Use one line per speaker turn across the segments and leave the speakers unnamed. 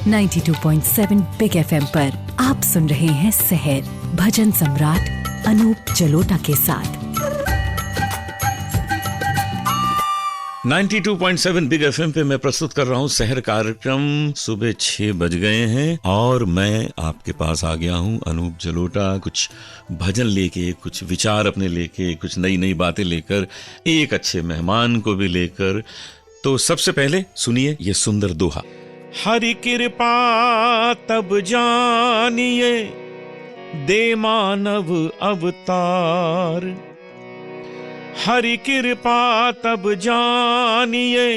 92.7 big FM पर आप सुन रहे हैं सहर भजन सम्राट अनूप जलोटा के साथ।
92.7 बिग एफएम पे मैं प्रस्तुत कर रहा हूँ सहर कार्यक्रम। सुबह 6 बज गए हैं और मैं आपके पास आ गया हूँ अनूप जलोटा, कुछ भजन लेके, कुछ विचार अपने लेके, कुछ नई नई बातें लेकर, एक अच्छे मेहमान को भी लेकर। तो सबसे पहले सुनिए ये सुंदर दोहा। हरि कृपा तब जानिए दे मानव अवतार, हरि कृपा तब जानिए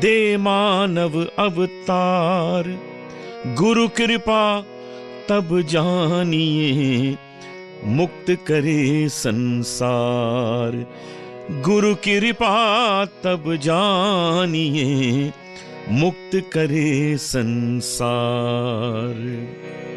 दे मानव अवतार, गुरु कृपा तब जानिए मुक्त करे संसार, गुरु कृपा तब जानिए मुक्त करे संसार।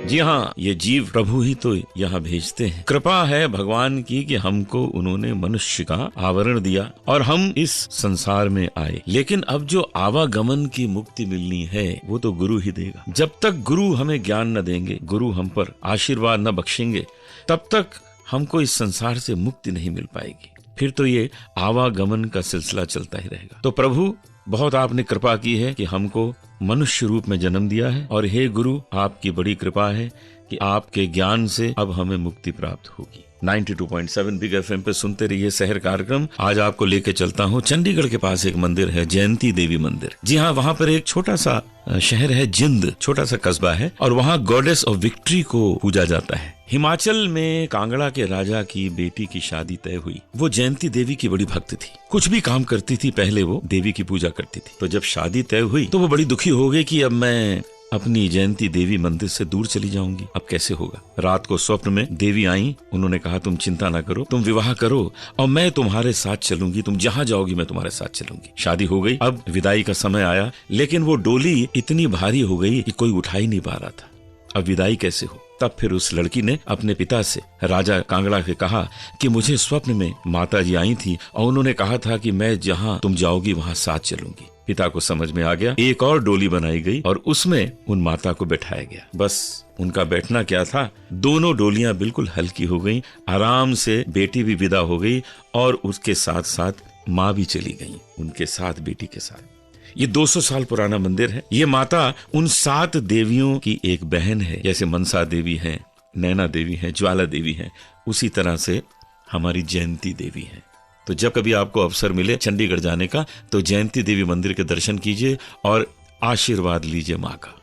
जी हाँ, ये जीव प्रभु ही तो यहाँ भेजते हैं। कृपा है भगवान की कि हमको उन्होंने मनुष्य का आवरण दिया और हम इस संसार में आए। लेकिन अब जो आवागमन की मुक्ति मिलनी है वो तो गुरु ही देगा। जब तक गुरु हमें ज्ञान न देंगे, गुरु हम पर आशीर्वाद न बख्शेंगे, तब तक हमको इस संसार से मुक्ति नहीं मिल पाएगी। फिर तो ये आवागमन का सिलसिला चलता ही रहेगा। तो प्रभु बहुत आपने कृपा की है कि हमको मनुष्य रूप में जन्म दिया है, और हे गुरु आपकी बड़ी कृपा है कि आपके ज्ञान से अब हमें मुक्ति प्राप्त होगी। 92.7 बिग एफएम पे सुनते रहिए सहर कार्यक्रम। आज आपको लेके चलता हूँ चंडीगढ़ के पास एक मंदिर है, जयंती देवी मंदिर। जी हाँ, वहाँ पर एक छोटा सा शहर है जिंद, छोटा सा कस्बा है, और वहाँ गॉडेस ऑफ विक्ट्री को पूजा जाता है। हिमाचल में कांगड़ा के राजा की बेटी की शादी तय हुई। वो जयंती देवी की बड़ी भक्त थी, कुछ भी काम करती थी पहले वो देवी की पूजा करती थी। तो जब शादी तय हुई तो वो बड़ी दुखी हो गई कि अब मैं अपनी जयंती देवी मंदिर से दूर चली जाऊंगी, अब कैसे होगा। रात को स्वप्न में देवी आई, उन्होंने कहा तुम चिंता ना करो, तुम विवाह करो और मैं तुम्हारे साथ चलूंगी, तुम जहां जाओगी मैं तुम्हारे साथ चलूंगी। शादी हो गई। अब विदाई का समय आया, लेकिन वो डोली इतनी भारी हो गई कि कोई उठा ही नहीं पा रहा था। अब विदाई कैसे हो। तब फिर उस लड़की ने अपने पिता से, राजा कांगड़ा से कहा कि मुझे स्वप्न में माता जी आई थी और उन्होंने कहा था कि मैं जहां तुम जाओगी वहां साथ चलूंगी। पिता को समझ में आ गया। एक और डोली बनाई गई और उसमें उन माता को बैठाया गया। बस उनका बैठना क्या था, दोनों डोलियां बिल्कुल हल्की हो गई, आराम से बेटी भी विदा हो गई और उसके साथ साथ माँ भी चली गई, उनके साथ बेटी के साथ। ये 200 साल पुराना मंदिर है। ये माता उन 7 देवियों की एक बहन है। जैसे मनसा देवी है, नैना देवी है, ज्वाला देवी है, उसी तरह से हमारी जयंती देवी है। तो जब कभी आपको अवसर मिले चंडीगढ़ जाने का तो जयंती देवी मंदिर के दर्शन कीजिए और आशीर्वाद लीजिए माँ का।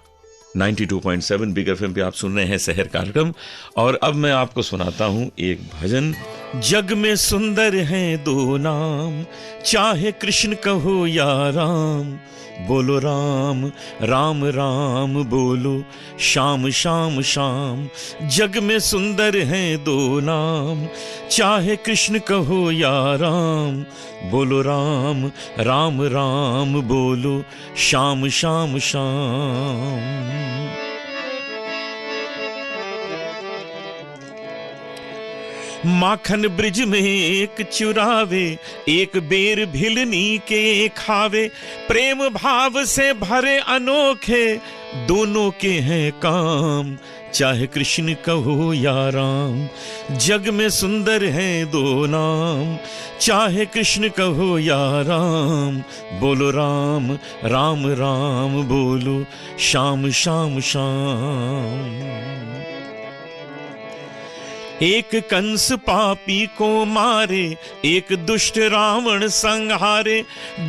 92.7 बिग एफएम पे आप सुन रहे हैं सहर कार्यक्रम, और अब मैं आपको सुनाता हूँ एक भजन। जग में सुंदर हैं दो नाम, चाहे कृष्ण कहो या राम, बोलो राम राम राम बोलो श्याम श्याम श्याम। जग में सुंदर हैं दो नाम, चाहे कृष्ण कहो या राम, बोलो राम राम राम बोलो श्याम श्याम श्याम। माखन ब्रिज में एक चुरावे, एक बेर भिलनी के खावे, प्रेम भाव से भरे अनोखे दोनों के हैं काम, चाहे कृष्ण कहो या राम। जग में सुंदर हैं दो नाम, चाहे कृष्ण कहो या राम, बोलो राम राम राम बोलो श्याम श्याम श्याम। एक कंस पापी को मारे, एक दुष्ट रावण संहारे,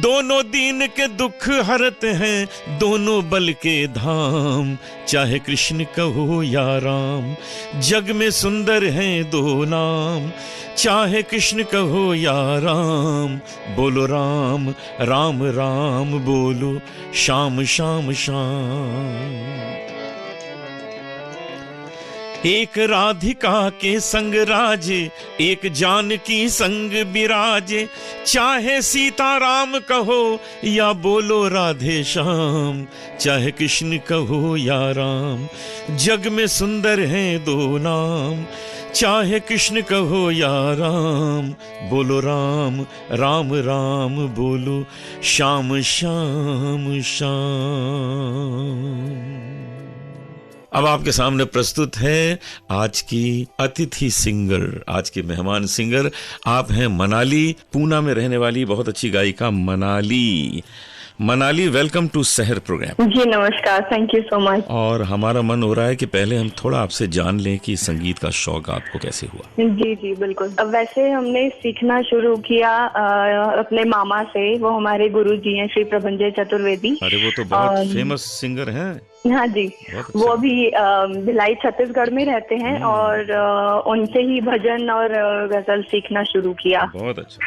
दोनों दीन के दुख हरते हैं, दोनों बल के धाम, चाहे कृष्ण कहो या राम। जग में सुंदर हैं दो नाम, चाहे कृष्ण कहो या राम, बोलो राम राम राम बोलो श्याम श्याम श्याम। एक राधिका के संग राजे, एक जानकी संग विराजे, चाहे सीता राम कहो या बोलो राधे श्याम, चाहे कृष्ण कहो या राम। जग में सुंदर हैं दो नाम, चाहे कृष्ण कहो या राम, बोलो राम राम राम बोलो श्याम श्याम श्याम। अब आपके सामने प्रस्तुत है आज की अतिथि सिंगर, आज की मेहमान सिंगर। आप हैं मनाली, पूना में रहने वाली बहुत अच्छी गायिका मनाली। मनाली, वेलकम टू सहर प्रोग्राम।
जी नमस्कार, थैंक यू सो मच।
और हमारा मन हो रहा है कि पहले हम थोड़ा आपसे जान लें कि संगीत का शौक आपको कैसे हुआ।
जी जी बिल्कुल। अब वैसे हमने सीखना शुरू किया अपने मामा से। वो हमारे गुरुजी हैं श्री प्रभंजय चतुर्वेदी।
अरे वो तो बहुत फेमस सिंगर हैं।
हाँ जी, वो अभी भिलाई छत्तीसगढ़ में रहते हैं और उनसे ही भजन और गजल सीखना शुरू किया।
बहुत अच्छा।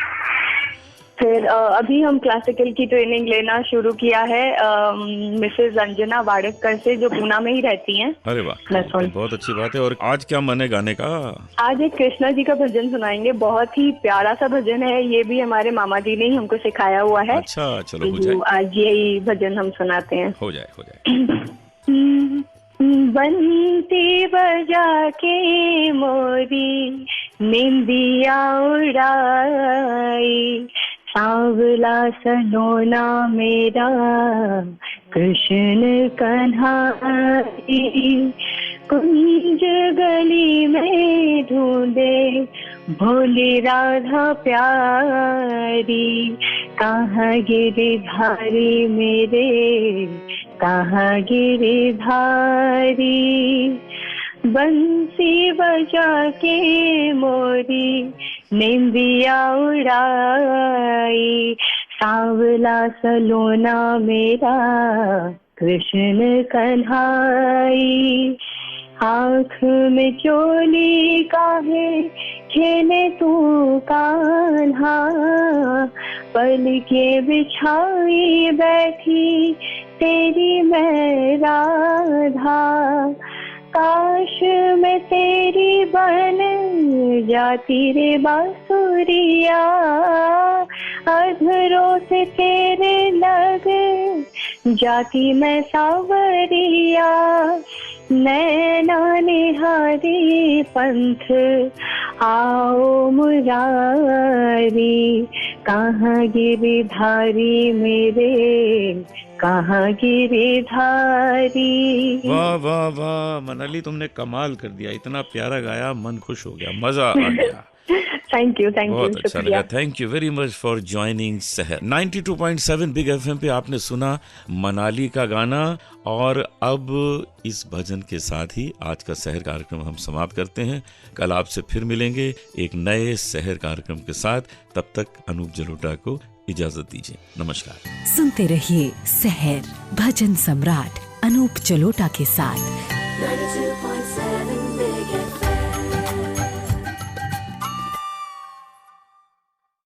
फिर अभी हम क्लासिकल की ट्रेनिंग लेना शुरू किया है मिसेस अंजना वाड़ेकर से, जो पूना में ही रहती हैं।
अरे वाह, बहुत अच्छी बात है। और आज क्या मन है गाने का?
आज एक कृष्णा जी का भजन सुनाएंगे। बहुत ही प्यारा सा भजन है, ये भी हमारे मामा जी ने ही हमको सिखाया हुआ है।
अच्छा, चलो हो जाए।
आज यही भजन हम सुनाते हैं।
हो जाए।
बंसी बजा के मोरी निंदिया उड़ाई, सांवला सलोना मेरा कृष्ण कन्हाई, कुंज गली में ढूंढे भोली राधा प्यारी, कहाँ गिरिधारी मेरे कहाँ गिरिधारी, बंसी बजा के मोरी निंदिया उड़ाई, सांवला सलोना मेरा कृष्ण कन्हाई, आँख में चोली काहे खेले तू कान्हा, पल के बिछाई बैठी तेरी मैं राधा, काश मैं तेरी बन जाती रे बांसुरिया, अधरों से तेरे लग जाती मैं सावरिया, नैना निहारी पंथ आओ मुरारी, कहाँ गिरिधारी मेरे कहाँ गिरिधारी।
वाह वाह वाह मनाली, तुमने कमाल कर दिया। इतना प्यारा गाया, मन खुश हो गया, मजा आ गया।
थैंक यू
बहुत अच्छा लगा। Thank you very much for joining सहर। 92.7 बिग एफएम पे आपने सुना मनाली का गाना। और अब इस भजन के साथ ही आज का सहर कार्यक्रम हम समाप्त करते हैं। कल आपसे फिर मिलेंगे एक नए सहर कार्यक्रम के साथ। तब तक अनूप जलोटा को इजाजत दीजिए। नमस्कार।
सुनते रहिए सहर भजन सम्राट अनूप जलोटा के साथ।